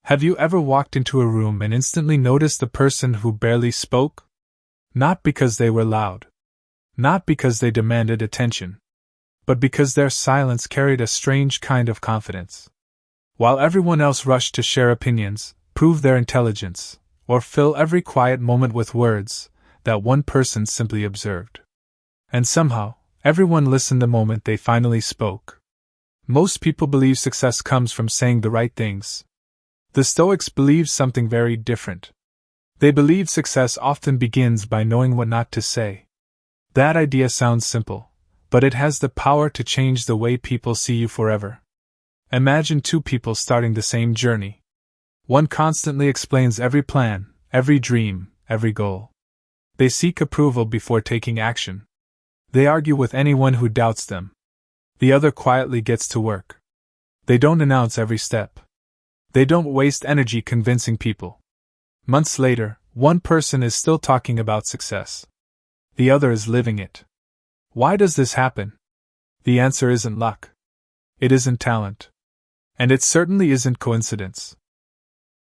Have you ever walked into a room and instantly noticed the person who barely spoke? Not because they were loud. Not because they demanded attention. But because their silence carried a strange kind of confidence. While everyone else rushed to share opinions, prove their intelligence, or fill every quiet moment with words, that one person simply observed. And somehow, everyone listened the moment they finally spoke. Most people believe success comes from saying the right things. The Stoics believed something very different. They believed success often begins by knowing what not to say. That idea sounds simple, but it has the power to change the way people see you forever. Imagine two people starting the same journey. One constantly explains every plan, every dream, every goal. They seek approval before taking action. They argue with anyone who doubts them. The other quietly gets to work. They don't announce every step. They don't waste energy convincing people. Months later, one person is still talking about success. The other is living it. Why does this happen? The answer isn't luck. It isn't talent. And it certainly isn't coincidence.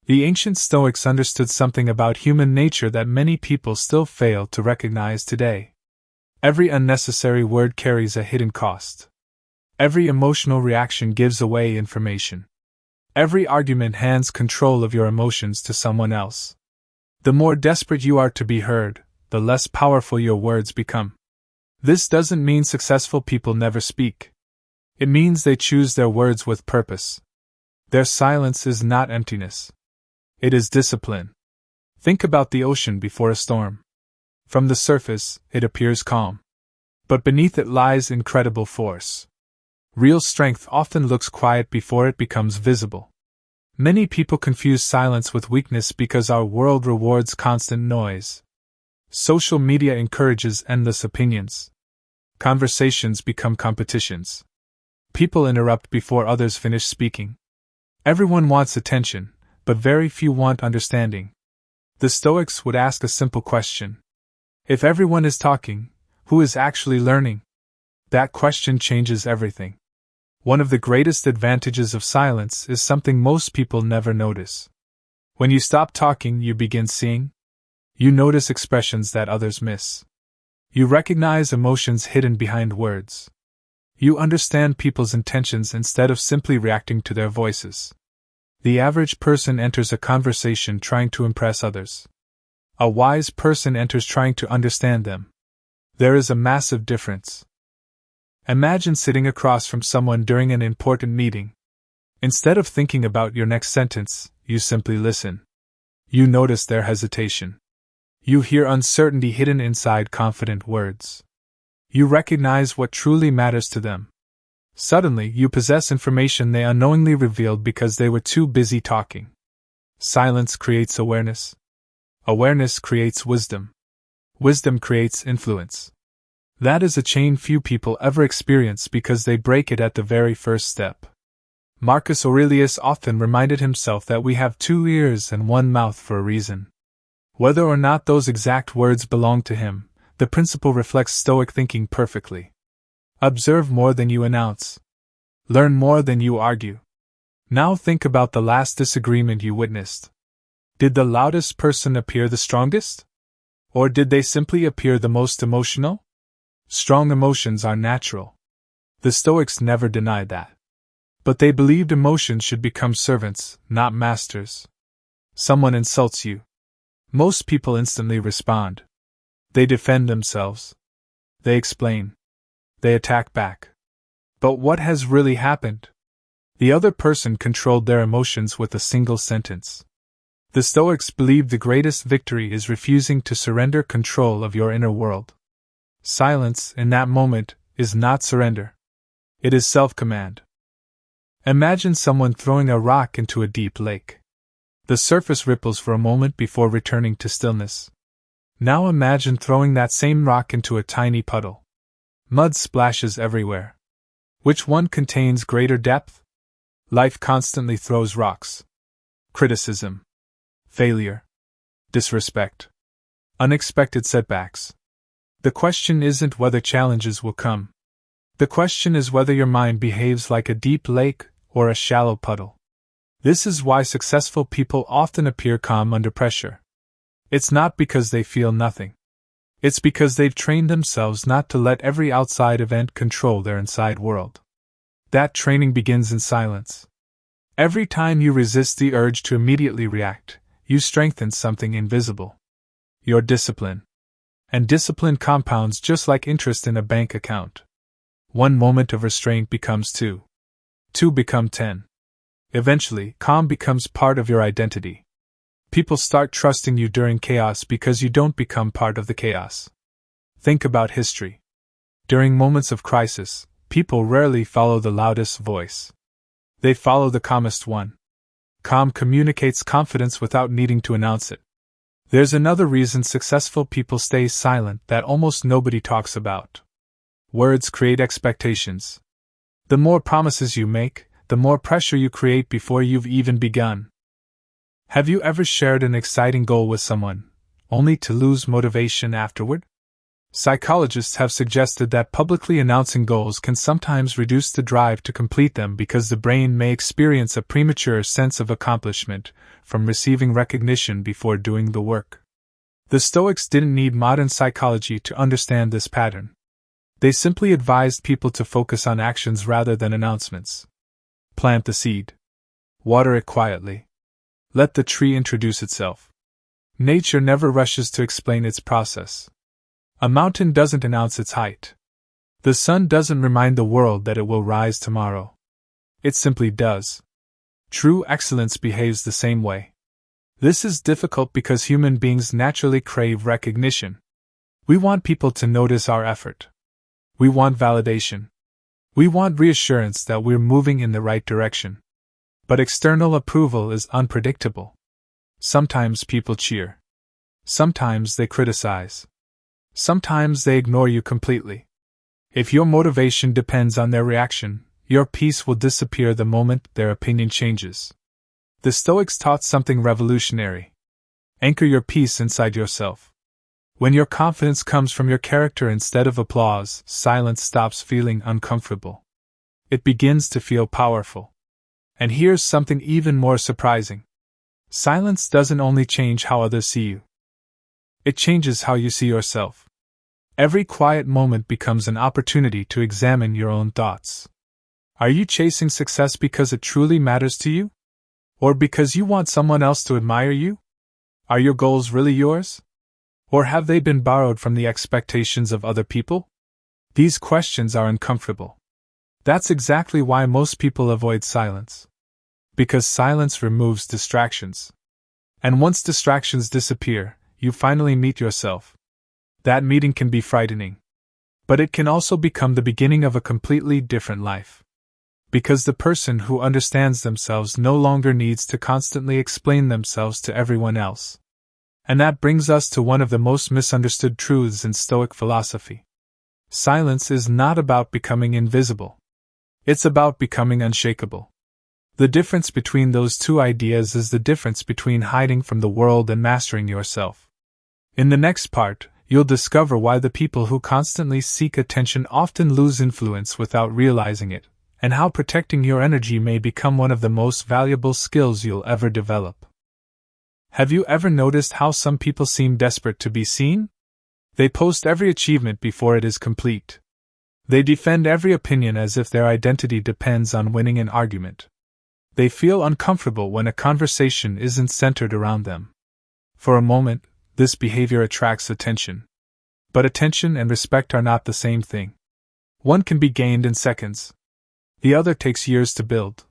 The ancient Stoics understood something about human nature that many people still fail to recognize today. Every unnecessary word carries a hidden cost. Every emotional reaction gives away information. Every argument hands control of your emotions to someone else. The more desperate you are to be heard, the less powerful your words become. This doesn't mean successful people never speak. It means they choose their words with purpose. Their silence is not emptiness. It is discipline. Think about the ocean before a storm. From the surface, it appears calm. But beneath it lies incredible force. Real strength often looks quiet before it becomes visible. Many people confuse silence with weakness because our world rewards constant noise. Social media encourages endless opinions. Conversations become competitions. People interrupt before others finish speaking. Everyone wants attention, but very few want understanding. The Stoics would ask a simple question. If everyone is talking, who is actually learning? That question changes everything. One of the greatest advantages of silence is something most people never notice. When you stop talking, you begin seeing. You notice expressions that others miss. You recognize emotions hidden behind words. You understand people's intentions instead of simply reacting to their voices. The average person enters a conversation trying to impress others. A wise person enters trying to understand them. There is a massive difference. Imagine sitting across from someone during an important meeting. Instead of thinking about your next sentence, you simply listen. You notice their hesitation. You hear uncertainty hidden inside confident words. You recognize what truly matters to them. Suddenly, you possess information they unknowingly revealed because they were too busy talking. Silence creates awareness. Awareness creates wisdom. Wisdom creates influence. That is a chain few people ever experience because they break it at the very first step. Marcus Aurelius often reminded himself that we have 2 ears and 1 mouth for a reason. Whether or not those exact words belong to him, the principle reflects Stoic thinking perfectly. Observe more than you announce. Learn more than you argue. Now think about the last disagreement you witnessed. Did the loudest person appear the strongest? Or did they simply appear the most emotional? Strong emotions are natural. The Stoics never denied that. But they believed emotions should become servants, not masters. Someone insults you. Most people instantly respond. They defend themselves. They explain. They attack back. But what has really happened? The other person controlled their emotions with a single sentence. The Stoics believed the greatest victory is refusing to surrender control of your inner world. Silence, in that moment, is not surrender. It is self-command. Imagine someone throwing a rock into a deep lake. The surface ripples for a moment before returning to stillness. Now imagine throwing that same rock into a tiny puddle. Mud splashes everywhere. Which one contains greater depth? Life constantly throws rocks. Criticism. Failure. Disrespect. Unexpected setbacks. The question isn't whether challenges will come. The question is whether your mind behaves like a deep lake or a shallow puddle. This is why successful people often appear calm under pressure. It's not because they feel nothing. It's because they've trained themselves not to let every outside event control their inside world. That training begins in silence. Every time you resist the urge to immediately react, you strengthen something invisible. Your discipline. And discipline compounds just like interest in a bank account. One moment of restraint becomes 2. 2 become 10. Eventually, calm becomes part of your identity. People start trusting you during chaos because you don't become part of the chaos. Think about history. During moments of crisis, people rarely follow the loudest voice. They follow the calmest one. Calm communicates confidence without needing to announce it. There's another reason successful people stay silent that almost nobody talks about. Words create expectations. The more promises you make, the more pressure you create before you've even begun. Have you ever shared an exciting goal with someone, only to lose motivation afterward? Psychologists have suggested that publicly announcing goals can sometimes reduce the drive to complete them because the brain may experience a premature sense of accomplishment from receiving recognition before doing the work. The Stoics didn't need modern psychology to understand this pattern. They simply advised people to focus on actions rather than announcements. Plant the seed. Water it quietly. Let the tree introduce itself. Nature never rushes to explain its process. A mountain doesn't announce its height. The sun doesn't remind the world that it will rise tomorrow. It simply does. True excellence behaves the same way. This is difficult because human beings naturally crave recognition. We want people to notice our effort. We want validation. We want reassurance that we're moving in the right direction. But external approval is unpredictable. Sometimes people cheer. Sometimes they criticize. Sometimes they ignore you completely. If your motivation depends on their reaction, your peace will disappear the moment their opinion changes. The Stoics taught something revolutionary. Anchor your peace inside yourself. When your confidence comes from your character instead of applause, silence stops feeling uncomfortable. It begins to feel powerful. And here's something even more surprising. Silence doesn't only change how others see you. It changes how you see yourself. Every quiet moment becomes an opportunity to examine your own thoughts. Are you chasing success because it truly matters to you? Or because you want someone else to admire you? Are your goals really yours? Or have they been borrowed from the expectations of other people? These questions are uncomfortable. That's exactly why most people avoid silence. Because silence removes distractions. And once distractions disappear, you finally meet yourself. That meeting can be frightening. But it can also become the beginning of a completely different life. Because the person who understands themselves no longer needs to constantly explain themselves to everyone else. And that brings us to one of the most misunderstood truths in Stoic philosophy. Silence is not about becoming invisible. It's about becoming unshakable. The difference between those two ideas is the difference between hiding from the world and mastering yourself. In the next part, you'll discover why the people who constantly seek attention often lose influence without realizing it, and how protecting your energy may become one of the most valuable skills you'll ever develop. Have you ever noticed how some people seem desperate to be seen? They post every achievement before it is complete. They defend every opinion as if their identity depends on winning an argument. They feel uncomfortable when a conversation isn't centered around them. For a moment, this behavior attracts attention. But attention and respect are not the same thing. One can be gained in seconds. The other takes years to build.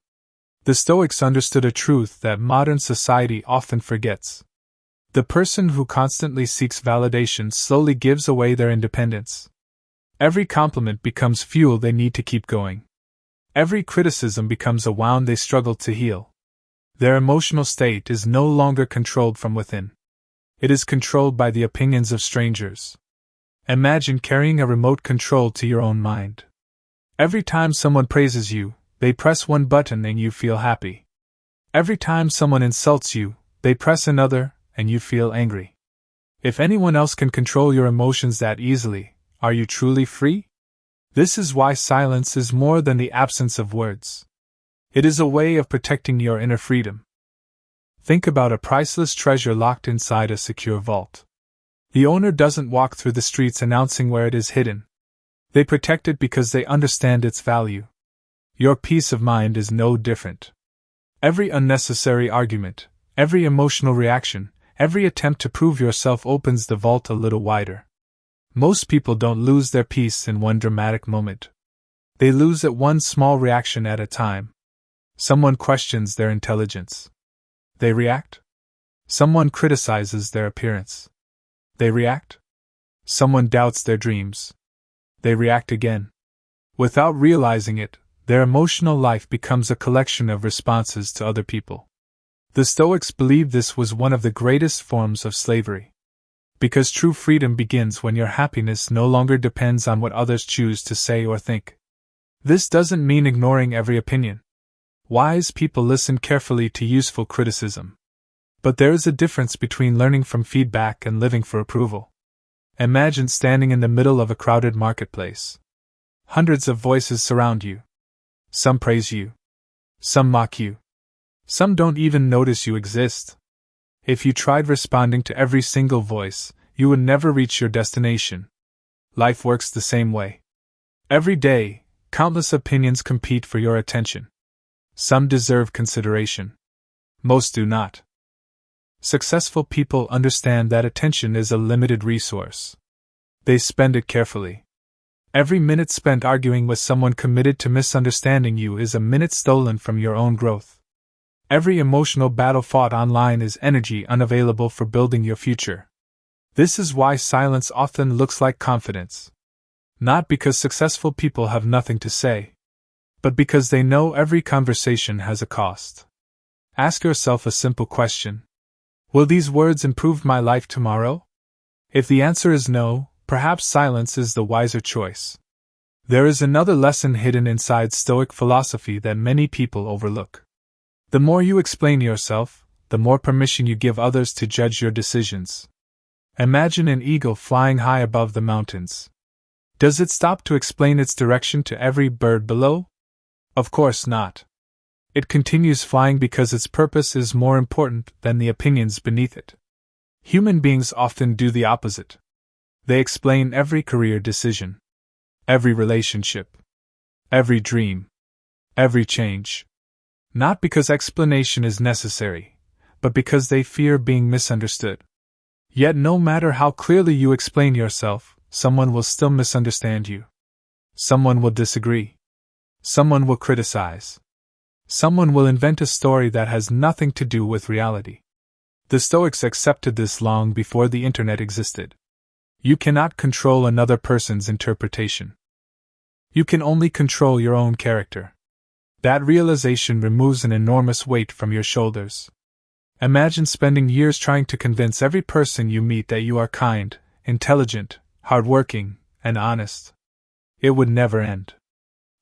The Stoics understood a truth that modern society often forgets. The person who constantly seeks validation slowly gives away their independence. Every compliment becomes fuel they need to keep going. Every criticism becomes a wound they struggle to heal. Their emotional state is no longer controlled from within. It is controlled by the opinions of strangers. Imagine carrying a remote control to your own mind. Every time someone praises you, they press one button and you feel happy. Every time someone insults you, they press another, and you feel angry. If anyone else can control your emotions that easily, are you truly free? This is why silence is more than the absence of words. It is a way of protecting your inner freedom. Think about a priceless treasure locked inside a secure vault. The owner doesn't walk through the streets announcing where it is hidden. They protect it because they understand its value. Your peace of mind is no different. Every unnecessary argument, every emotional reaction, every attempt to prove yourself opens the vault a little wider. Most people don't lose their peace in one dramatic moment. They lose it one small reaction at a time. Someone questions their intelligence. They react. Someone criticizes their appearance. They react. Someone doubts their dreams. They react again. Without realizing it, their emotional life becomes a collection of responses to other people. The Stoics believed this was one of the greatest forms of slavery. Because true freedom begins when your happiness no longer depends on what others choose to say or think. This doesn't mean ignoring every opinion. Wise people listen carefully to useful criticism. But there is a difference between learning from feedback and living for approval. Imagine standing in the middle of a crowded marketplace. Hundreds of voices surround you. Some praise you. Some mock you. Some don't even notice you exist. If you tried responding to every single voice, you would never reach your destination. Life works the same way. Every day, countless opinions compete for your attention. Some deserve consideration. Most do not. Successful people understand that attention is a limited resource. They spend it carefully. Every minute spent arguing with someone committed to misunderstanding you is a minute stolen from your own growth. Every emotional battle fought online is energy unavailable for building your future. This is why silence often looks like confidence. Not because successful people have nothing to say, but because they know every conversation has a cost. Ask yourself a simple question. Will these words improve my life tomorrow? If the answer is no, perhaps silence is the wiser choice. There is another lesson hidden inside Stoic philosophy that many people overlook. The more you explain yourself, the more permission you give others to judge your decisions. Imagine an eagle flying high above the mountains. Does it stop to explain its direction to every bird below? Of course not. It continues flying because its purpose is more important than the opinions beneath it. Human beings often do the opposite. They explain every career decision, every relationship, every dream, every change. Not because explanation is necessary, but because they fear being misunderstood. Yet no matter how clearly you explain yourself, someone will still misunderstand you. Someone will disagree. Someone will criticize. Someone will invent a story that has nothing to do with reality. The Stoics accepted this long before the internet existed. You cannot control another person's interpretation. You can only control your own character. That realization removes an enormous weight from your shoulders. Imagine spending years trying to convince every person you meet that you are kind, intelligent, hardworking, and honest. It would never end.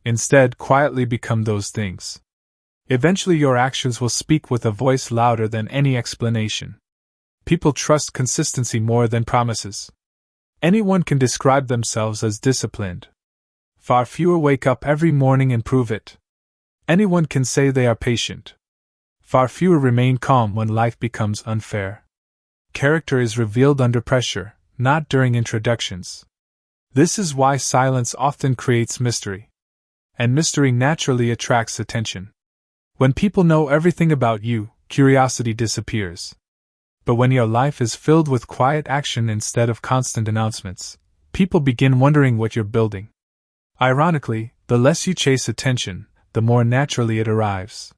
Instead, quietly become those things. Eventually your actions will speak with a voice louder than any explanation. People trust consistency more than promises. Anyone can describe themselves as disciplined. Far fewer wake up every morning and prove it. Anyone can say they are patient. Far fewer remain calm when life becomes unfair. Character is revealed under pressure, not during introductions. This is why silence often creates mystery. And mystery naturally attracts attention. When people know everything about you, curiosity disappears. But when your life is filled with quiet action instead of constant announcements, people begin wondering what you're building. Ironically, the less you chase attention, the more naturally it arrives.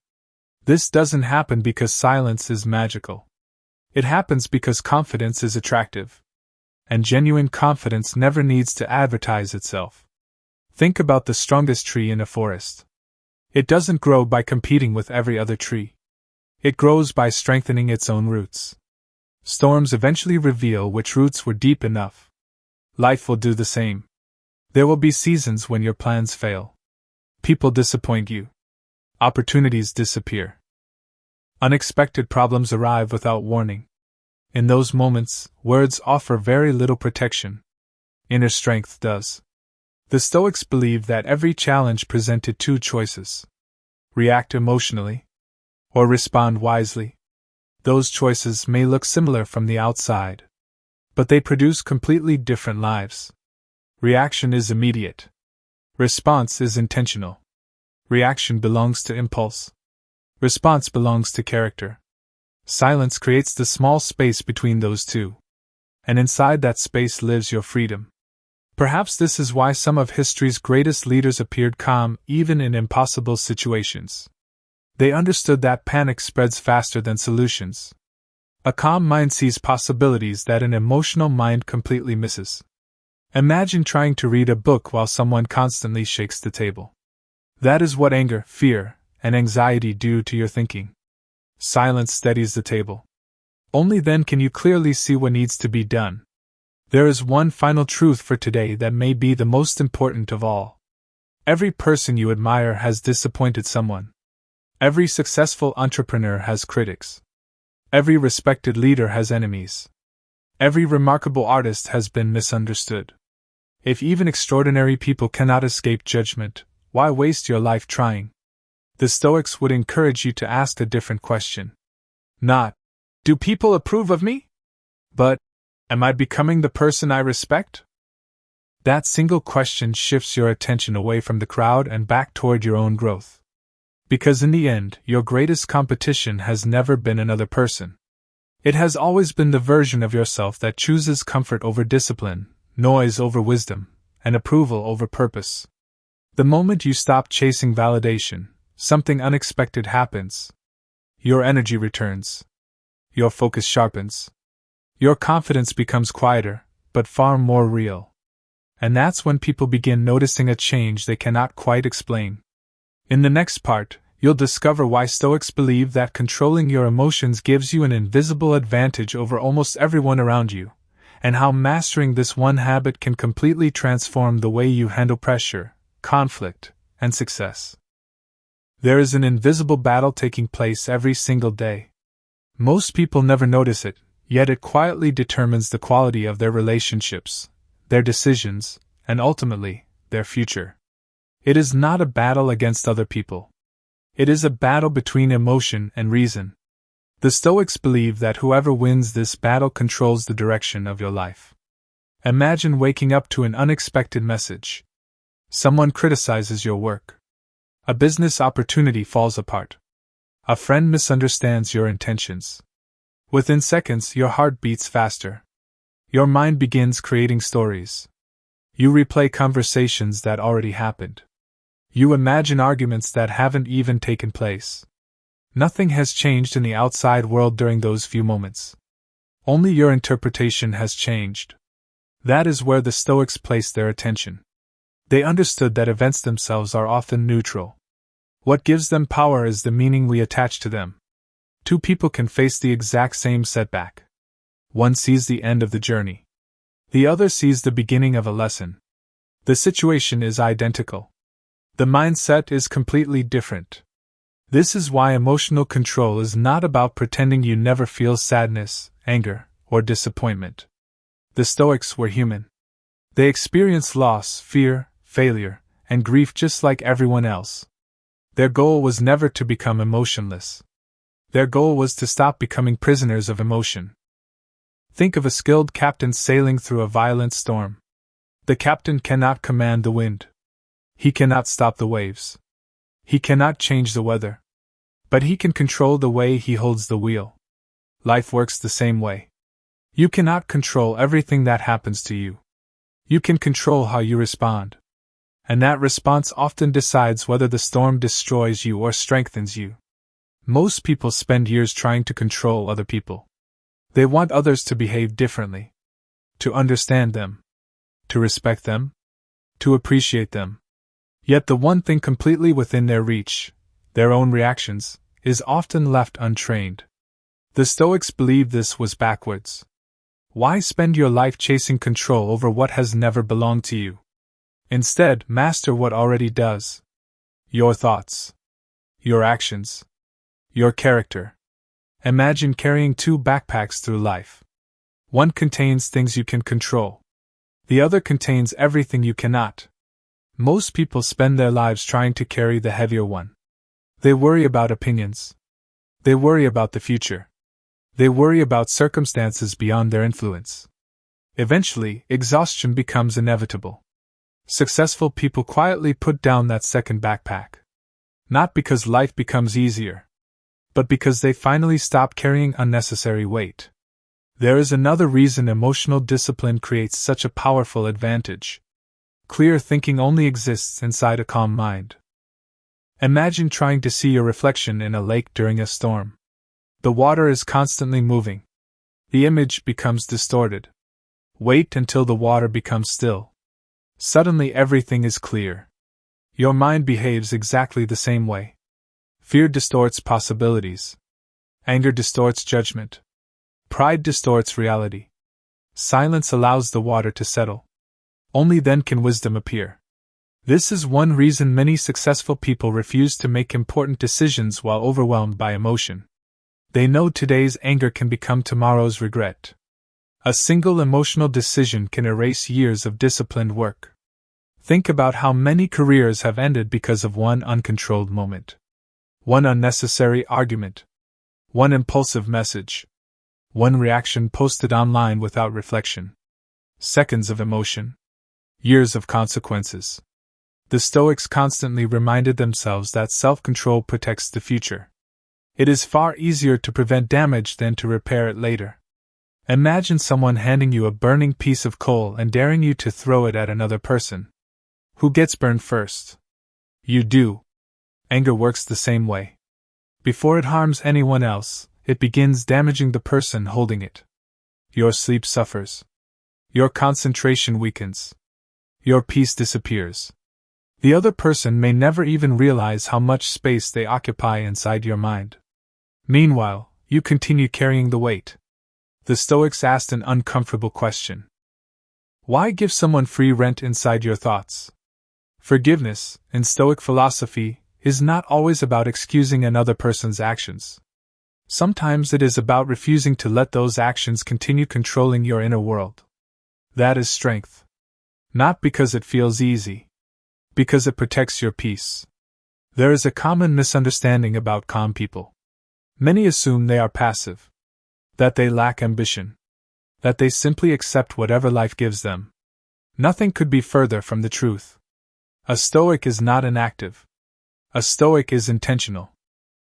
This doesn't happen because silence is magical. It happens because confidence is attractive. And genuine confidence never needs to advertise itself. Think about the strongest tree in a forest. It doesn't grow by competing with every other tree. It grows by strengthening its own roots. Storms eventually reveal which roots were deep enough. Life will do the same. There will be seasons when your plans fail. People disappoint you. Opportunities disappear. Unexpected problems arrive without warning. In those moments, words offer very little protection. Inner strength does. The Stoics believed that every challenge presented two choices. react emotionally, or respond wisely. Those choices may look similar from the outside, but they produce completely different lives. Reaction is immediate. Response is intentional. Reaction belongs to impulse. Response belongs to character. Silence creates the small space between those two. And inside that space lives your freedom. Perhaps this is why some of history's greatest leaders appeared calm even in impossible situations. They understood that panic spreads faster than solutions. A calm mind sees possibilities that an emotional mind completely misses. Imagine trying to read a book while someone constantly shakes the table. That is what anger, fear, and anxiety do to your thinking. Silence steadies the table. Only then can you clearly see what needs to be done. There is one final truth for today that may be the most important of all. Every person you admire has disappointed someone. Every successful entrepreneur has critics. Every respected leader has enemies. Every remarkable artist has been misunderstood. If even extraordinary people cannot escape judgment, why waste your life trying? The Stoics would encourage you to ask a different question. Not, do people approve of me? But, am I becoming the person I respect? That single question shifts your attention away from the crowd and back toward your own growth. Because in the end, your greatest competition has never been another person. It has always been the version of yourself that chooses comfort over discipline, noise over wisdom, and approval over purpose. The moment you stop chasing validation, something unexpected happens. Your energy returns. Your focus sharpens. Your confidence becomes quieter, but far more real. And that's when people begin noticing a change they cannot quite explain. In the next part, you'll discover why Stoics believe that controlling your emotions gives you an invisible advantage over almost everyone around you, and how mastering this one habit can completely transform the way you handle pressure, conflict, and success. There is an invisible battle taking place every single day. Most people never notice it, yet it quietly determines the quality of their relationships, their decisions, and ultimately, their future. It is not a battle against other people. It is a battle between emotion and reason. The Stoics believe that whoever wins this battle controls the direction of your life. Imagine waking up to an unexpected message. Someone criticizes your work. A business opportunity falls apart. A friend misunderstands your intentions. Within seconds, your heart beats faster. Your mind begins creating stories. You replay conversations that already happened. You imagine arguments that haven't even taken place. Nothing has changed in the outside world during those few moments. Only your interpretation has changed. That is where the Stoics placed their attention. They understood that events themselves are often neutral. What gives them power is the meaning we attach to them. Two people can face the exact same setback. One sees the end of the journey. The other sees the beginning of a lesson. The situation is identical. The mindset is completely different. This is why emotional control is not about pretending you never feel sadness, anger, or disappointment. The Stoics were human. They experienced loss, fear, failure, and grief just like everyone else. Their goal was never to become emotionless. Their goal was to stop becoming prisoners of emotion. Think of a skilled captain sailing through a violent storm. The captain cannot command the wind. He cannot stop the waves. He cannot change the weather. But he can control the way he holds the wheel. Life works the same way. You cannot control everything that happens to you. You can control how you respond. And that response often decides whether the storm destroys you or strengthens you. Most people spend years trying to control other people. They want others to behave differently, to understand them, to respect them, to appreciate them. Yet the one thing completely within their reach, their own reactions, is often left untrained. The Stoics believed this was backwards. Why spend your life chasing control over what has never belonged to you? Instead, master what already does. Your thoughts. Your actions. Your character. Imagine carrying two backpacks through life. One contains things you can control. The other contains everything you cannot. Most people spend their lives trying to carry the heavier one. They worry about opinions. They worry about the future. They worry about circumstances beyond their influence. Eventually, exhaustion becomes inevitable. Successful people quietly put down that second backpack. Not because life becomes easier, but because they finally stop carrying unnecessary weight. There is another reason emotional discipline creates such a powerful advantage. Clear thinking only exists inside a calm mind. Imagine trying to see your reflection in a lake during a storm. The water is constantly moving. The image becomes distorted. Wait until the water becomes still. Suddenly everything is clear. Your mind behaves exactly the same way. Fear distorts possibilities. Anger distorts judgment. Pride distorts reality. Silence allows the water to settle. Only then can wisdom appear. This is one reason many successful people refuse to make important decisions while overwhelmed by emotion. They know today's anger can become tomorrow's regret. A single emotional decision can erase years of disciplined work. Think about how many careers have ended because of one uncontrolled moment. One unnecessary argument. One impulsive message. One reaction posted online without reflection. Seconds of emotion. Years of consequences. The Stoics constantly reminded themselves that self-control protects the future. It is far easier to prevent damage than to repair it later. Imagine someone handing you a burning piece of coal and daring you to throw it at another person. Who gets burned first? You do. Anger works the same way. Before it harms anyone else, it begins damaging the person holding it. Your sleep suffers. Your concentration weakens. Your peace disappears. The other person may never even realize how much space they occupy inside your mind. Meanwhile, you continue carrying the weight. The Stoics asked an uncomfortable question. Why give someone free rent inside your thoughts? Forgiveness, in Stoic philosophy, is not always about excusing another person's actions. Sometimes it is about refusing to let those actions continue controlling your inner world. That is strength. Not because it feels easy. Because it protects your peace. There is a common misunderstanding about calm people. Many assume they are passive. That they lack ambition. That they simply accept whatever life gives them. Nothing could be further from the truth. A Stoic is not inactive. A Stoic is intentional.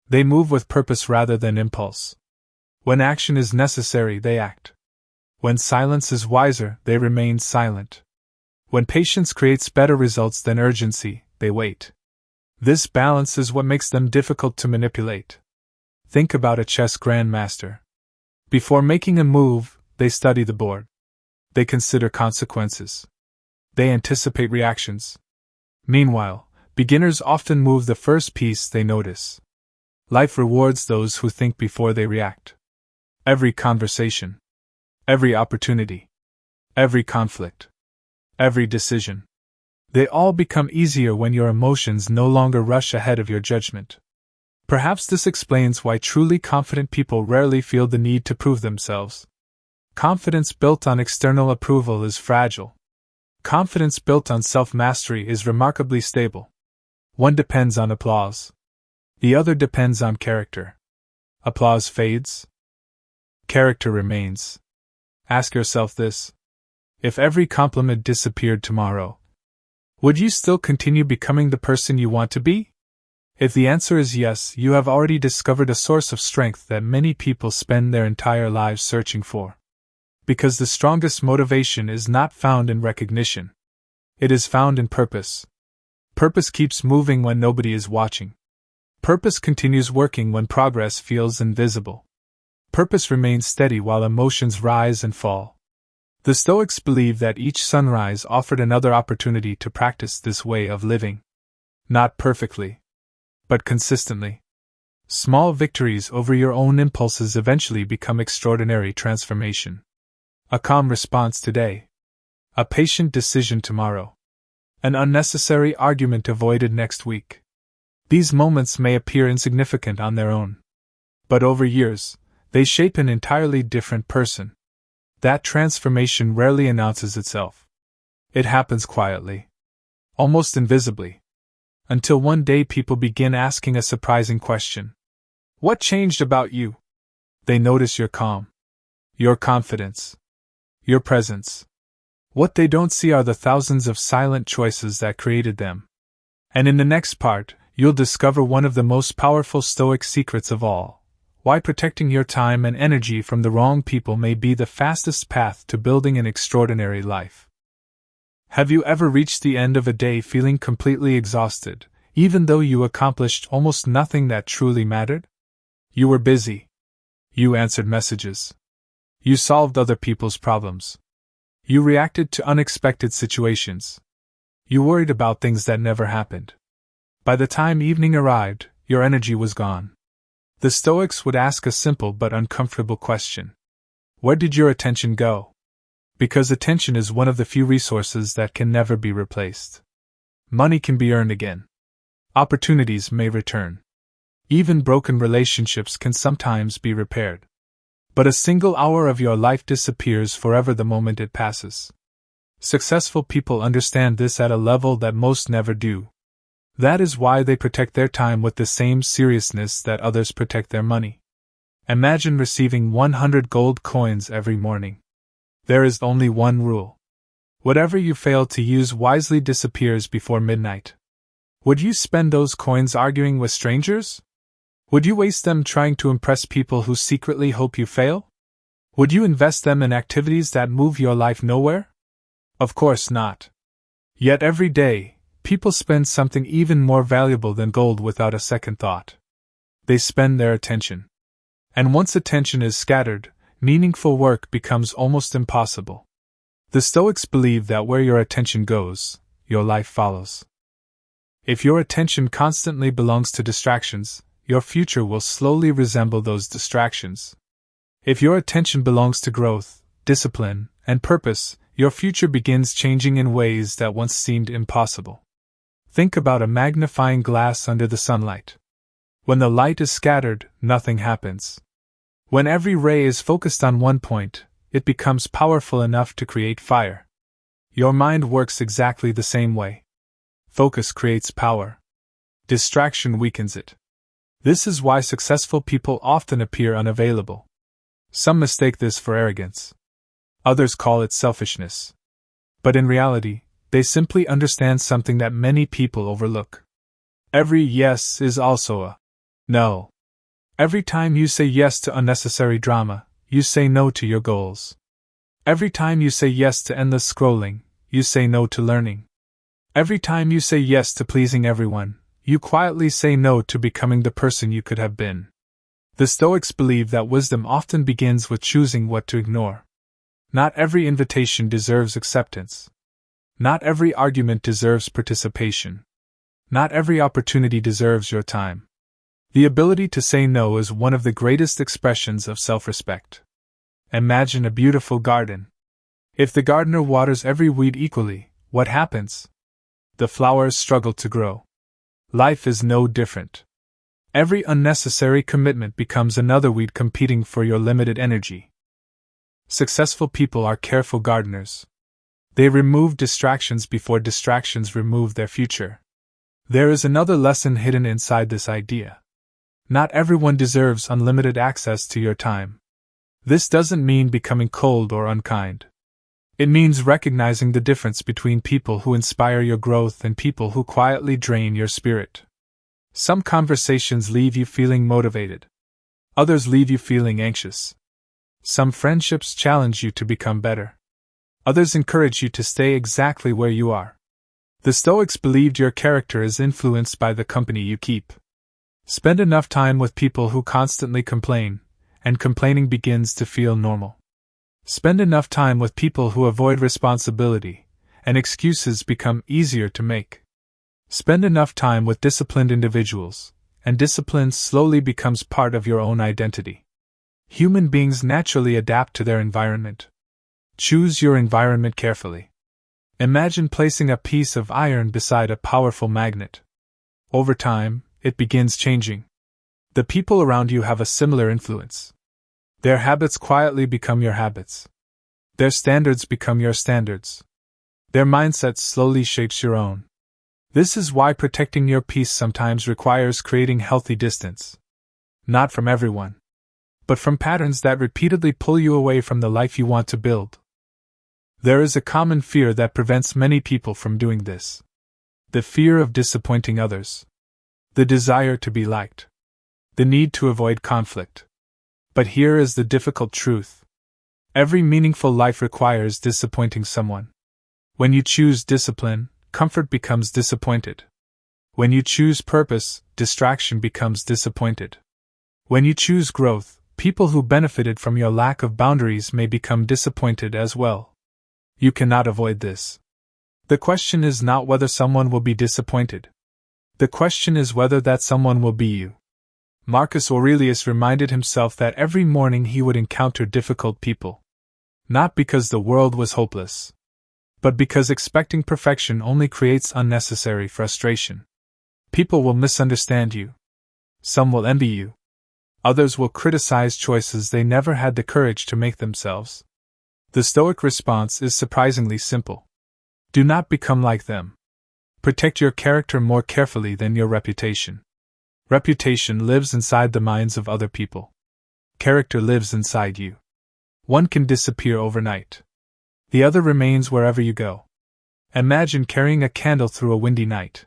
They move with purpose rather than impulse. When action is necessary, they act. When silence is wiser, they remain silent. When patience creates better results than urgency, they wait. This balance is what makes them difficult to manipulate. Think about a chess grandmaster. Before making a move, they study the board. They consider consequences. They anticipate reactions. Meanwhile, beginners often move the first piece they notice. Life rewards those who think before they react. Every conversation. Every opportunity. Every conflict. Every decision. They all become easier when your emotions no longer rush ahead of your judgment. Perhaps this explains why truly confident people rarely feel the need to prove themselves. Confidence built on external approval is fragile. Confidence built on self-mastery is remarkably stable. One depends on applause. The other depends on character. Applause fades. Character remains. Ask yourself this. If every compliment disappeared tomorrow, would you still continue becoming the person you want to be? If the answer is yes, you have already discovered a source of strength that many people spend their entire lives searching for. Because the strongest motivation is not found in recognition. It is found in purpose. Purpose keeps moving when nobody is watching. Purpose continues working when progress feels invisible. Purpose remains steady while emotions rise and fall. The Stoics believed that each sunrise offered another opportunity to practice this way of living. Not perfectly, but consistently. Small victories over your own impulses eventually become extraordinary transformation. A calm response today. A patient decision tomorrow. An unnecessary argument avoided next week. These moments may appear insignificant on their own. But over years, they shape an entirely different person. That transformation rarely announces itself. It happens quietly. Almost invisibly. until one day people begin asking a surprising question. What changed about you? They notice your calm, your confidence, your presence. What they don't see are the thousands of silent choices that created them. And in the next part, you'll discover one of the most powerful Stoic secrets of all: why protecting your time and energy from the wrong people may be the fastest path to building an extraordinary life. Have you ever reached the end of a day feeling completely exhausted, even though you accomplished almost nothing that truly mattered? You were busy. You answered messages. You solved other people's problems. You reacted to unexpected situations. You worried about things that never happened. By the time evening arrived, your energy was gone. The Stoics would ask a simple but uncomfortable question. Where did your attention go? Because attention is one of the few resources that can never be replaced. Money can be earned again. Opportunities may return. Even broken relationships can sometimes be repaired. But a single hour of your life disappears forever the moment it passes. Successful people understand this at a level that most never do. That is why they protect their time with the same seriousness that others protect their money. Imagine receiving 100 gold coins every morning. There is only one rule. Whatever you fail to use wisely disappears before midnight. Would you spend those coins arguing with strangers? Would you waste them trying to impress people who secretly hope you fail? Would you invest them in activities that move your life nowhere? Of course not. Yet every day, people spend something even more valuable than gold without a second thought. They spend their attention. And once attention is scattered, meaningful work becomes almost impossible. The Stoics believe that where your attention goes, your life follows. If your attention constantly belongs to distractions, your future will slowly resemble those distractions. If your attention belongs to growth, discipline, and purpose, your future begins changing in ways that once seemed impossible. Think about a magnifying glass under the sunlight. When the light is scattered, nothing happens. When every ray is focused on one point, it becomes powerful enough to create fire. Your mind works exactly the same way. Focus creates power. Distraction weakens it. This is why successful people often appear unavailable. Some mistake this for arrogance. Others call it selfishness. But in reality, they simply understand something that many people overlook. Every yes is also a no. Every time you say yes to unnecessary drama, you say no to your goals. Every time you say yes to endless scrolling, you say no to learning. Every time you say yes to pleasing everyone, you quietly say no to becoming the person you could have been. The Stoics believe that wisdom often begins with choosing what to ignore. Not every invitation deserves acceptance. Not every argument deserves participation. Not every opportunity deserves your time. The ability to say no is one of the greatest expressions of self-respect. Imagine a beautiful garden. If the gardener waters every weed equally, what happens? The flowers struggle to grow. Life is no different. Every unnecessary commitment becomes another weed competing for your limited energy. Successful people are careful gardeners. They remove distractions before distractions remove their future. There is another lesson hidden inside this idea. Not everyone deserves unlimited access to your time. This doesn't mean becoming cold or unkind. It means recognizing the difference between people who inspire your growth and people who quietly drain your spirit. Some conversations leave you feeling motivated. Others leave you feeling anxious. Some friendships challenge you to become better. Others encourage you to stay exactly where you are. The Stoics believed your character is influenced by the company you keep. Spend enough time with people who constantly complain, and complaining begins to feel normal. Spend enough time with people who avoid responsibility, and excuses become easier to make. Spend enough time with disciplined individuals, and discipline slowly becomes part of your own identity. Human beings naturally adapt to their environment. Choose your environment carefully. Imagine placing a piece of iron beside a powerful magnet. Over time, it begins changing. The people around you have a similar influence. Their habits quietly become your habits. Their standards become your standards. Their mindset slowly shapes your own. This is why protecting your peace sometimes requires creating healthy distance. Not from everyone, but from patterns that repeatedly pull you away from the life you want to build. There is a common fear that prevents many people from doing this. The fear of disappointing others. The desire to be liked. The need to avoid conflict. But here is the difficult truth. Every meaningful life requires disappointing someone. When you choose discipline, comfort becomes disappointed. When you choose purpose, distraction becomes disappointed. When you choose growth, people who benefited from your lack of boundaries may become disappointed as well. You cannot avoid this. The question is not whether someone will be disappointed. The question is whether that someone will be you. Marcus Aurelius reminded himself that every morning he would encounter difficult people. Not because the world was hopeless, but because expecting perfection only creates unnecessary frustration. People will misunderstand you. Some will envy you. Others will criticize choices they never had the courage to make themselves. The Stoic response is surprisingly simple. Do not become like them. Protect your character more carefully than your reputation. Reputation lives inside the minds of other people. Character lives inside you. One can disappear overnight. The other remains wherever you go. Imagine carrying a candle through a windy night.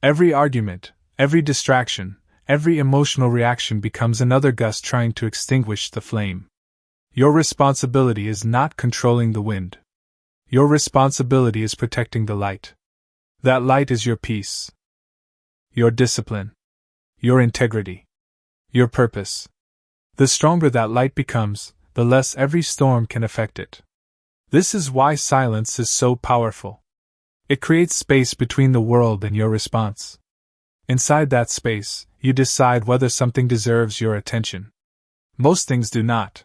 Every argument, every distraction, every emotional reaction becomes another gust trying to extinguish the flame. Your responsibility is not controlling the wind. Your responsibility is protecting the light. That light is your peace. Your discipline. Your integrity. Your purpose. The stronger that light becomes, the less every storm can affect it. This is why silence is so powerful. It creates space between the world and your response. Inside that space, you decide whether something deserves your attention. Most things do not.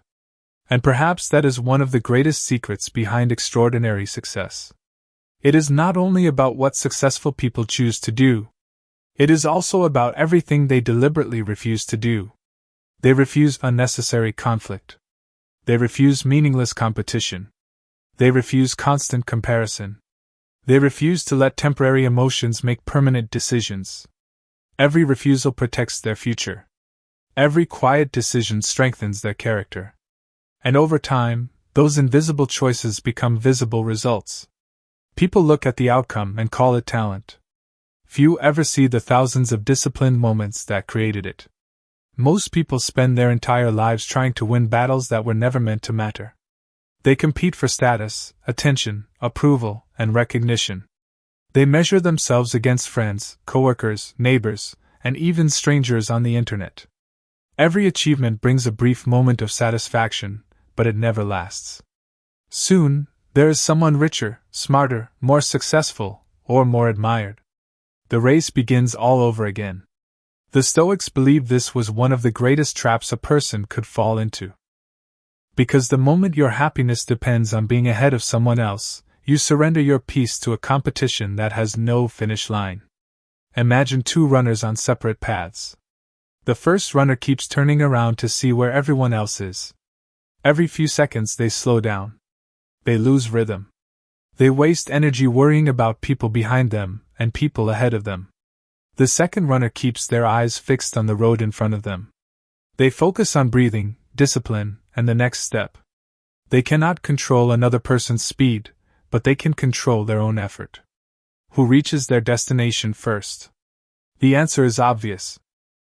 And perhaps that is one of the greatest secrets behind extraordinary success. It is not only about what successful people choose to do. It is also about everything they deliberately refuse to do. They refuse unnecessary conflict. They refuse meaningless competition. They refuse constant comparison. They refuse to let temporary emotions make permanent decisions. Every refusal protects their future. Every quiet decision strengthens their character. And over time, those invisible choices become visible results. People look at the outcome and call it talent. Few ever see the thousands of disciplined moments that created it. Most people spend their entire lives trying to win battles that were never meant to matter. They compete for status, attention, approval, and recognition. They measure themselves against friends, coworkers, neighbors, and even strangers on the internet. Every achievement brings a brief moment of satisfaction, but it never lasts. Soon, there is someone richer, smarter, more successful, or more admired. The race begins all over again. The Stoics believed this was one of the greatest traps a person could fall into. Because the moment your happiness depends on being ahead of someone else, you surrender your peace to a competition that has no finish line. Imagine two runners on separate paths. The first runner keeps turning around to see where everyone else is. Every few seconds they slow down. They lose rhythm. They waste energy worrying about people behind them and people ahead of them. The second runner keeps their eyes fixed on the road in front of them. They focus on breathing, discipline, and the next step. They cannot control another person's speed, but they can control their own effort. Who reaches their destination first? The answer is obvious.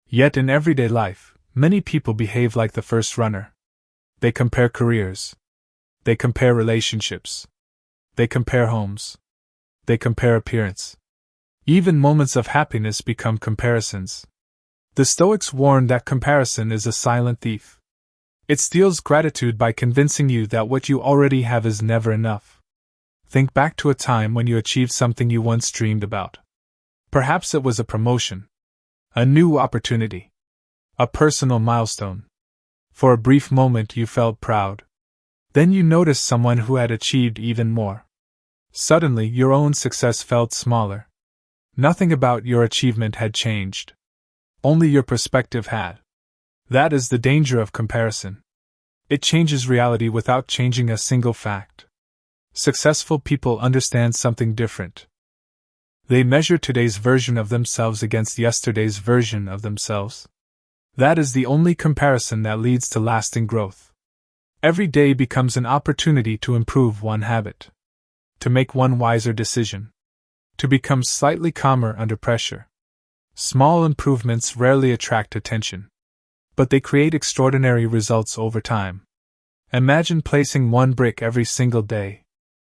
Yet in everyday life, many people behave like the first runner. They compare careers. They compare relationships. They compare homes. They compare appearance. Even moments of happiness become comparisons. The Stoics warn that comparison is a silent thief. It steals gratitude by convincing you that what you already have is never enough. Think back to a time when you achieved something you once dreamed about. Perhaps it was a promotion, a new opportunity, a personal milestone. For a brief moment you felt proud. Then you noticed someone who had achieved even more. Suddenly your own success felt smaller. Nothing about your achievement had changed. Only your perspective had. That is the danger of comparison. It changes reality without changing a single fact. Successful people understand something different. They measure today's version of themselves against yesterday's version of themselves. That is the only comparison that leads to lasting growth. Every day becomes an opportunity to improve one habit, to make one wiser decision, to become slightly calmer under pressure. Small improvements rarely attract attention, but they create extraordinary results over time. Imagine placing one brick every single day.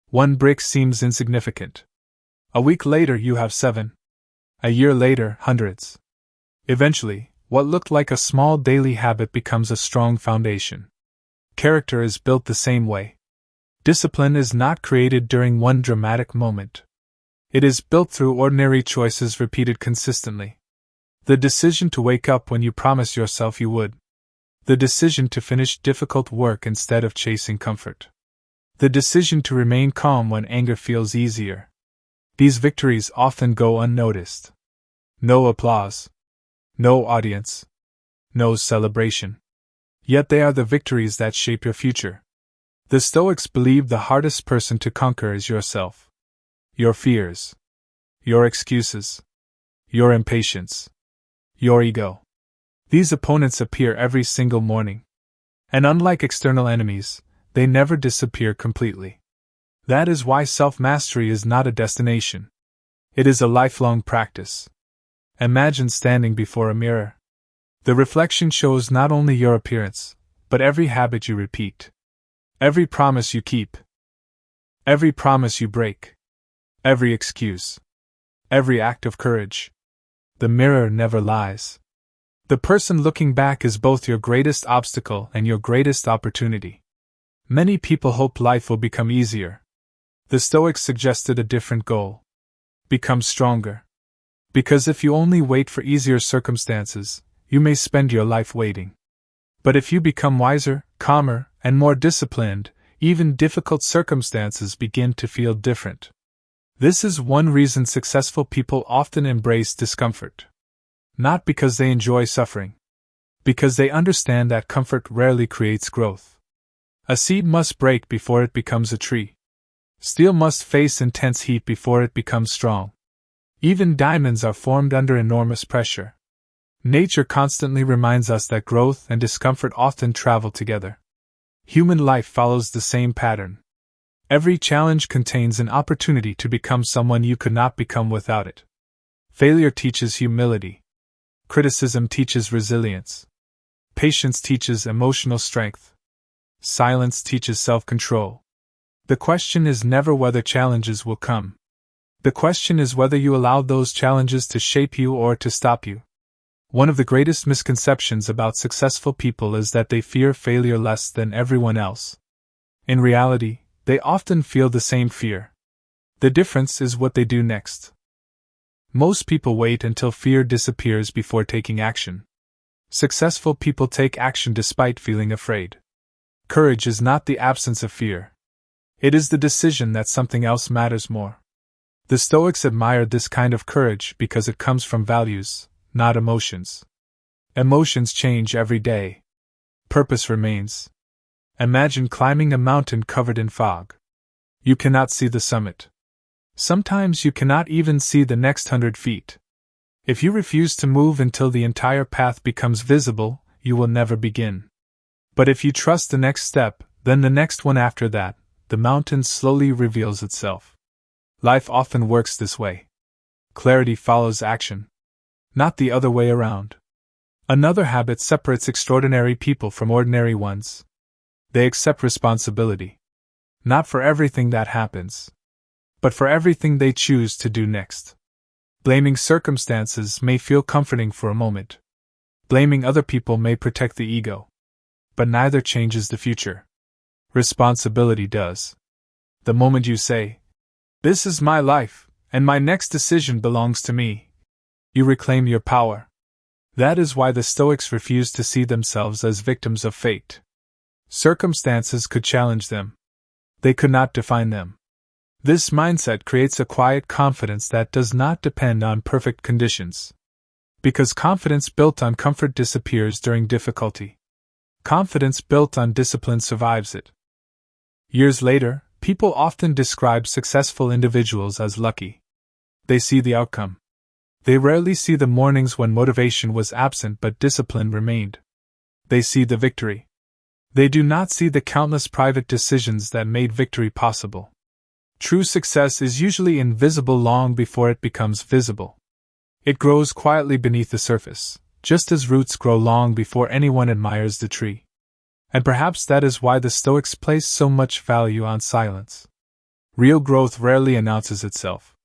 One brick seems insignificant. A week later you have 7. A year later, hundreds. Eventually, what looked like a small daily habit becomes a strong foundation. Character is built the same way. Discipline is not created during one dramatic moment. It is built through ordinary choices repeated consistently. The decision to wake up when you promised yourself you would. The decision to finish difficult work instead of chasing comfort. The decision to remain calm when anger feels easier. These victories often go unnoticed. No applause. No audience. No celebration. Yet they are the victories that shape your future. The Stoics believe the hardest person to conquer is yourself. Your fears. Your excuses. Your impatience. Your ego. These opponents appear every single morning. And unlike external enemies, they never disappear completely. That is why self-mastery is not a destination. It is a lifelong practice. Imagine standing before a mirror. The reflection shows not only your appearance, but every habit you repeat. Every promise you keep. Every promise you break. Every excuse. Every act of courage. The mirror never lies. The person looking back is both your greatest obstacle and your greatest opportunity. Many people hope life will become easier. The Stoics suggested a different goal. Become stronger. Because if you only wait for easier circumstances, you may spend your life waiting. But if you become wiser, calmer, and more disciplined, even difficult circumstances begin to feel different. This is one reason successful people often embrace discomfort. Not because they enjoy suffering. Because they understand that comfort rarely creates growth. A seed must break before it becomes a tree. Steel must face intense heat before it becomes strong. Even diamonds are formed under enormous pressure. Nature constantly reminds us that growth and discomfort often travel together. Human life follows the same pattern. Every challenge contains an opportunity to become someone you could not become without it. Failure teaches humility. Criticism teaches resilience. Patience teaches emotional strength. Silence teaches self-control. The question is never whether challenges will come. The question is whether you allow those challenges to shape you or to stop you. One of the greatest misconceptions about successful people is that they fear failure less than everyone else. In reality, they often feel the same fear. The difference is what they do next. Most people wait until fear disappears before taking action. Successful people take action despite feeling afraid. Courage is not the absence of fear. It is the decision that something else matters more. The Stoics admired this kind of courage because it comes from values, not emotions. Emotions change every day. Purpose remains. Imagine climbing a mountain covered in fog. You cannot see the summit. Sometimes you cannot even see the next 100 feet. If you refuse to move until the entire path becomes visible, you will never begin. But if you trust the next step, then the next one after that, the mountain slowly reveals itself. Life often works this way. Clarity follows action. Not the other way around. Another habit separates extraordinary people from ordinary ones. They accept responsibility. Not for everything that happens, but for everything they choose to do next. Blaming circumstances may feel comforting for a moment. Blaming other people may protect the ego. But neither changes the future. Responsibility does. The moment you say, "This is my life, and my next decision belongs to me," you reclaim your power. That is why the Stoics refused to see themselves as victims of fate. Circumstances could challenge them. They could not define them. This mindset creates a quiet confidence that does not depend on perfect conditions. Because confidence built on comfort disappears during difficulty. Confidence built on discipline survives it. Years later, people often describe successful individuals as lucky. They see the outcome. They rarely see the mornings when motivation was absent but discipline remained. They see the victory. They do not see the countless private decisions that made victory possible. True success is usually invisible long before it becomes visible. It grows quietly beneath the surface, just as roots grow long before anyone admires the tree. And perhaps that is why the Stoics place so much value on silence. Real growth rarely announces itself.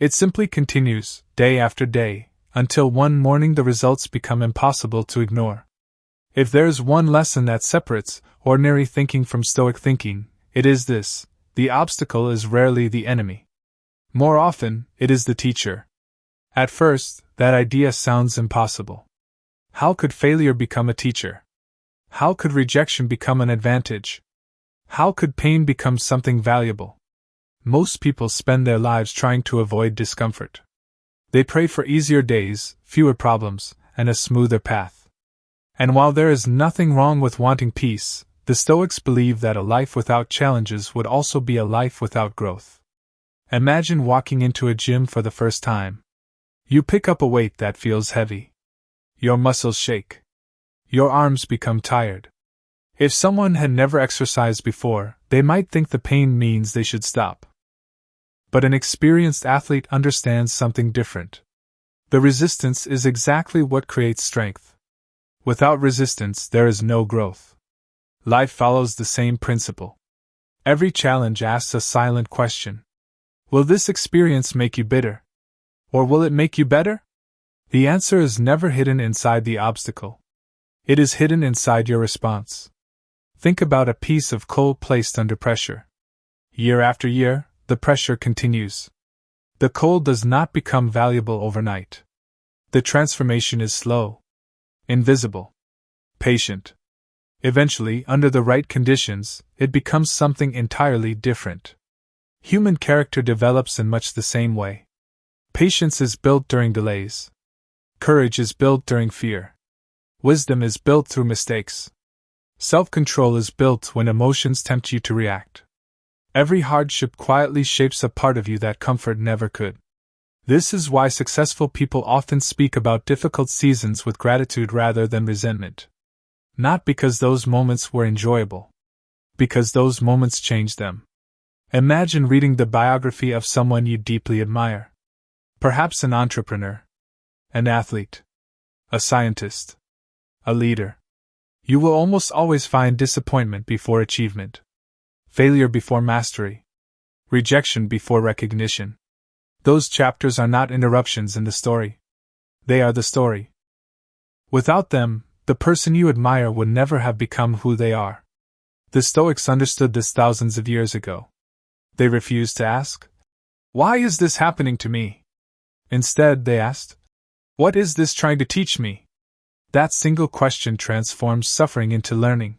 It simply continues, day after day, until one morning the results become impossible to ignore. If there's one lesson that separates ordinary thinking from Stoic thinking, it is this: the obstacle is rarely the enemy. More often, it is the teacher. At first, that idea sounds impossible. How could failure become a teacher? How could rejection become an advantage? How could pain become something valuable? Most people spend their lives trying to avoid discomfort. They pray for easier days, fewer problems, and a smoother path. And while there is nothing wrong with wanting peace, the Stoics believe that a life without challenges would also be a life without growth. Imagine walking into a gym for the first time. You pick up a weight that feels heavy. Your muscles shake. Your arms become tired. If someone had never exercised before, they might think the pain means they should stop. But an experienced athlete understands something different. The resistance is exactly what creates strength. Without resistance, there is no growth. Life follows the same principle. Every challenge asks a silent question. Will this experience make you bitter? Or will it make you better? The answer is never hidden inside the obstacle. It is hidden inside your response. Think about a piece of coal placed under pressure. Year after year, the pressure continues. The coal does not become valuable overnight. The transformation is slow, invisible, patient. Eventually, under the right conditions, it becomes something entirely different. Human character develops in much the same way. Patience is built during delays. Courage is built during fear. Wisdom is built through mistakes. Self-control is built when emotions tempt you to react. Every hardship quietly shapes a part of you that comfort never could. This is why successful people often speak about difficult seasons with gratitude rather than resentment. Not because those moments were enjoyable. Because those moments changed them. Imagine reading the biography of someone you deeply admire. Perhaps an entrepreneur. An athlete. A scientist. A leader. You will almost always find disappointment before achievement. Failure before mastery. Rejection before recognition. Those chapters are not interruptions in the story. They are the story. Without them, the person you admire would never have become who they are. The Stoics understood this thousands of years ago. They refused to ask, "Why is this happening to me?" Instead, they asked, "What is this trying to teach me?" That single question transforms suffering into learning.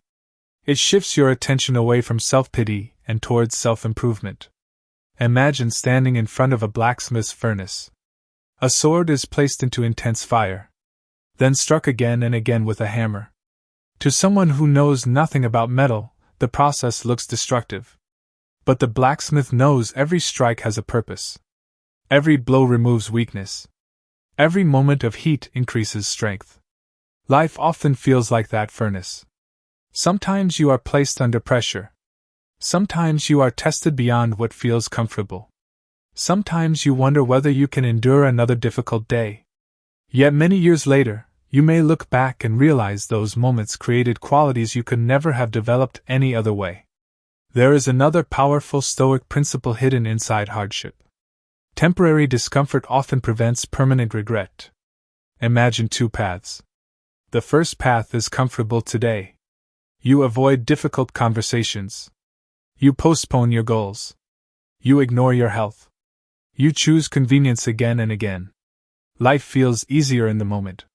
It shifts your attention away from self-pity and towards self-improvement. Imagine standing in front of a blacksmith's furnace. A sword is placed into intense fire, then struck again and again with a hammer. To someone who knows nothing about metal, the process looks destructive. But the blacksmith knows every strike has a purpose. Every blow removes weakness. Every moment of heat increases strength. Life often feels like that furnace. Sometimes you are placed under pressure. Sometimes you are tested beyond what feels comfortable. Sometimes you wonder whether you can endure another difficult day. Yet many years later, you may look back and realize those moments created qualities you could never have developed any other way. There is another powerful Stoic principle hidden inside hardship. Temporary discomfort often prevents permanent regret. Imagine two paths. The first path is comfortable today. You avoid difficult conversations. You postpone your goals. You ignore your health. You choose convenience again and again. Life feels easier in the moment.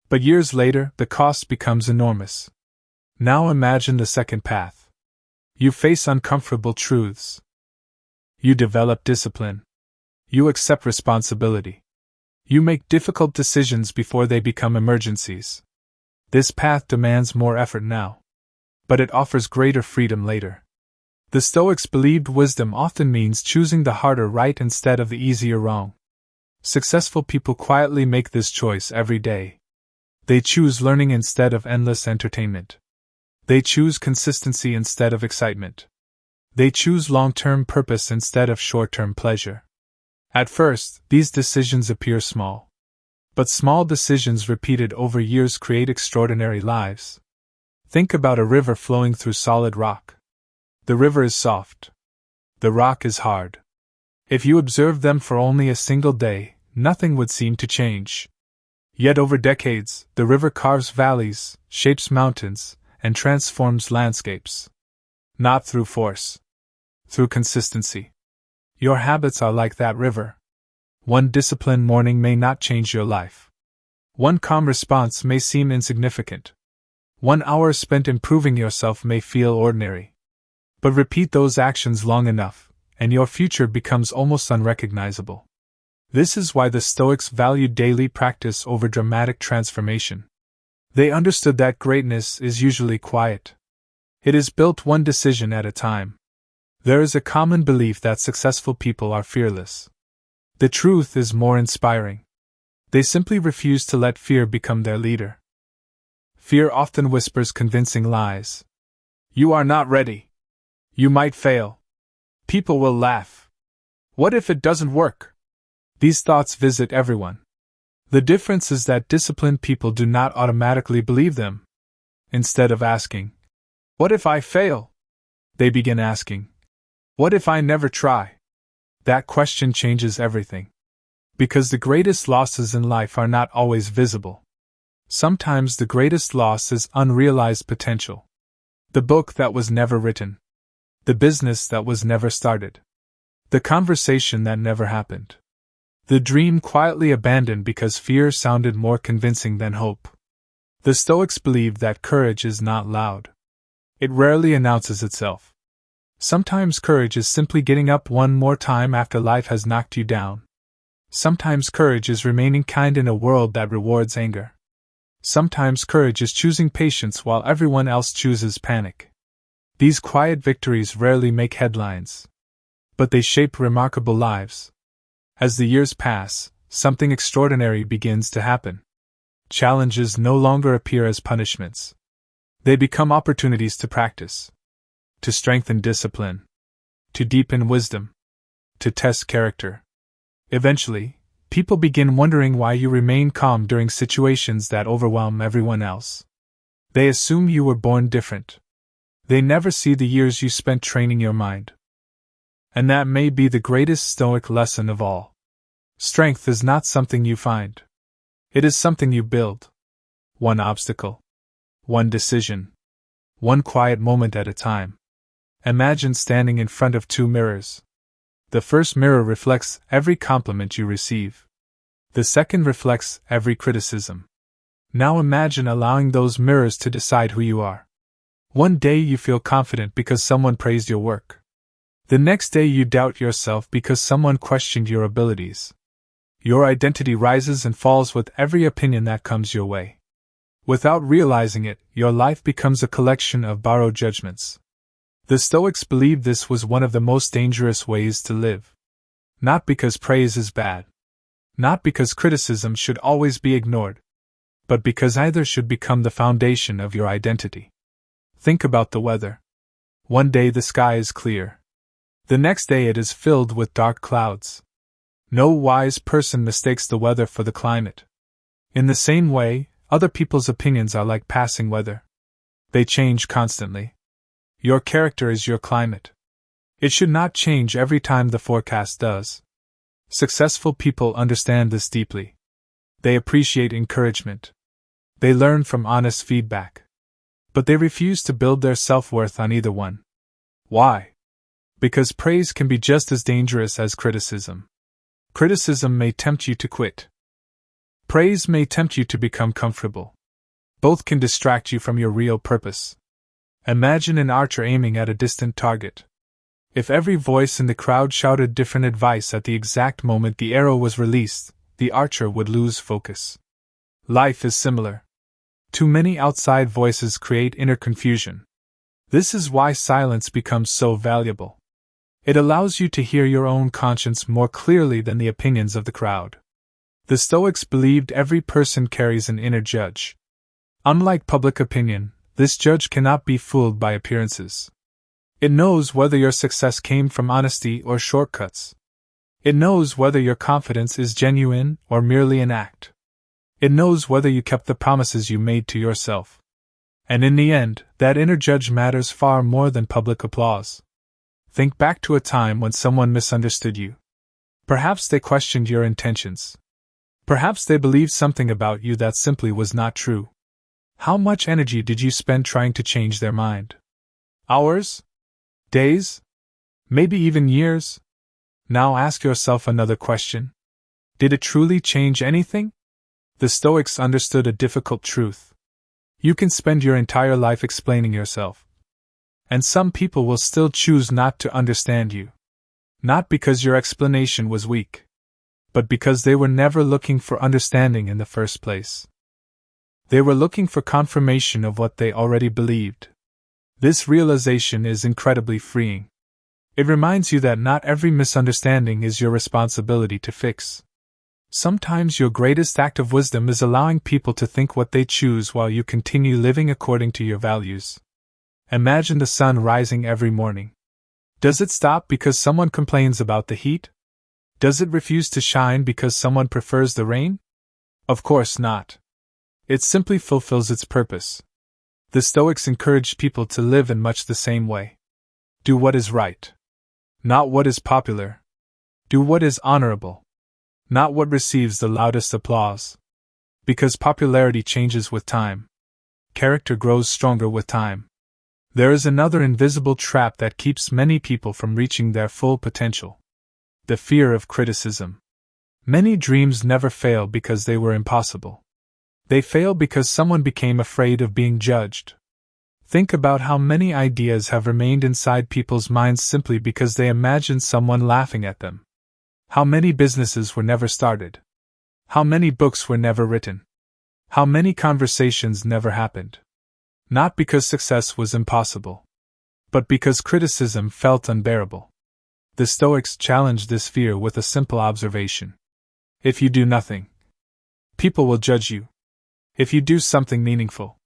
But years later, the cost becomes enormous. Now imagine the second path. You face uncomfortable truths. You develop discipline. You accept responsibility. You make difficult decisions before they become emergencies. This path demands more effort now. But it offers greater freedom later. The Stoics believed wisdom often means choosing the harder right instead of the easier wrong. Successful people quietly make this choice every day. They choose learning instead of endless entertainment. They choose consistency instead of excitement. They choose long-term purpose instead of short-term pleasure. At first, these decisions appear small. But small decisions repeated over years create extraordinary lives. Think about a river flowing through solid rock. The river is soft. The rock is hard. If you observed them for only a single day, nothing would seem to change. Yet over decades, the river carves valleys, shapes mountains, and transforms landscapes. Not through force. Through consistency. Your habits are like that river. One disciplined morning may not change your life. One calm response may seem insignificant. 1 hour spent improving yourself may feel ordinary. But repeat those actions long enough, and your future becomes almost unrecognizable. This is why the Stoics valued daily practice over dramatic transformation. They understood that greatness is usually quiet. It is built one decision at a time. There is a common belief that successful people are fearless. The truth is more inspiring. They simply refuse to let fear become their leader. Fear often whispers convincing lies. You are not ready. You might fail. People will laugh. What if it doesn't work? These thoughts visit everyone. The difference is that disciplined people do not automatically believe them. Instead of asking, "What if I fail?" they begin asking, "What if I never try?" That question changes everything. Because the greatest losses in life are not always visible. Sometimes the greatest loss is unrealized potential. The book that was never written. The business that was never started. The conversation that never happened. The dream quietly abandoned because fear sounded more convincing than hope. The Stoics believed that courage is not loud. It rarely announces itself. Sometimes courage is simply getting up one more time after life has knocked you down. Sometimes courage is remaining kind in a world that rewards anger. Sometimes courage is choosing patience while everyone else chooses panic. These quiet victories rarely make headlines. But they shape remarkable lives. As the years pass, something extraordinary begins to happen. Challenges no longer appear as punishments. They become opportunities to practice. To strengthen discipline. To deepen wisdom. To test character. Eventually, people begin wondering why you remain calm during situations that overwhelm everyone else. They assume you were born different. They never see the years you spent training your mind. And that may be the greatest Stoic lesson of all. Strength is not something you find. It is something you build. One obstacle. One decision. One quiet moment at a time. Imagine standing in front of 2 mirrors. The first mirror reflects every compliment you receive. The second reflects every criticism. Now imagine allowing those mirrors to decide who you are. One day you feel confident because someone praised your work. The next day you doubt yourself because someone questioned your abilities. Your identity rises and falls with every opinion that comes your way. Without realizing it, your life becomes a collection of borrowed judgments. The Stoics believed this was one of the most dangerous ways to live. Not because praise is bad. Not because criticism should always be ignored. But because either should become the foundation of your identity. Think about the weather. One day the sky is clear. The next day it is filled with dark clouds. No wise person mistakes the weather for the climate. In the same way, other people's opinions are like passing weather. They change constantly. Your character is your climate. It should not change every time the forecast does. Successful people understand this deeply. They appreciate encouragement. They learn from honest feedback. But they refuse to build their self-worth on either one. Why? Because praise can be just as dangerous as criticism. Criticism may tempt you to quit. Praise may tempt you to become comfortable. Both can distract you from your real purpose. Imagine an archer aiming at a distant target. If every voice in the crowd shouted different advice at the exact moment the arrow was released, the archer would lose focus. Life is similar. Too many outside voices create inner confusion. This is why silence becomes so valuable. It allows you to hear your own conscience more clearly than the opinions of the crowd. The Stoics believed every person carries an inner judge. Unlike public opinion, this judge cannot be fooled by appearances. It knows whether your success came from honesty or shortcuts. It knows whether your confidence is genuine or merely an act. It knows whether you kept the promises you made to yourself. And in the end, that inner judge matters far more than public applause. Think back to a time when someone misunderstood you. Perhaps they questioned your intentions. Perhaps they believed something about you that simply was not true. How much energy did you spend trying to change their mind? Hours? Days? Maybe even years? Now ask yourself another question. Did it truly change anything? The Stoics understood a difficult truth. You can spend your entire life explaining yourself. And some people will still choose not to understand you. Not because your explanation was weak, but because they were never looking for understanding in the first place. They were looking for confirmation of what they already believed. This realization is incredibly freeing. It reminds you that not every misunderstanding is your responsibility to fix. Sometimes your greatest act of wisdom is allowing people to think what they choose while you continue living according to your values. Imagine the sun rising every morning. Does it stop because someone complains about the heat? Does it refuse to shine because someone prefers the rain? Of course not. It simply fulfills its purpose. The Stoics encouraged people to live in much the same way. Do what is right. Not what is popular. Do what is honorable. Not what receives the loudest applause. Because popularity changes with time. Character grows stronger with time. There is another invisible trap that keeps many people from reaching their full potential. The fear of criticism. Many dreams never fail because they were impossible. They fail because someone became afraid of being judged. Think about how many ideas have remained inside people's minds simply because they imagined someone laughing at them. How many businesses were never started? How many books were never written? How many conversations never happened? Not because success was impossible, but because criticism felt unbearable. The Stoics challenged this fear with a simple observation. If you do nothing, people will judge you. If you do something meaningful,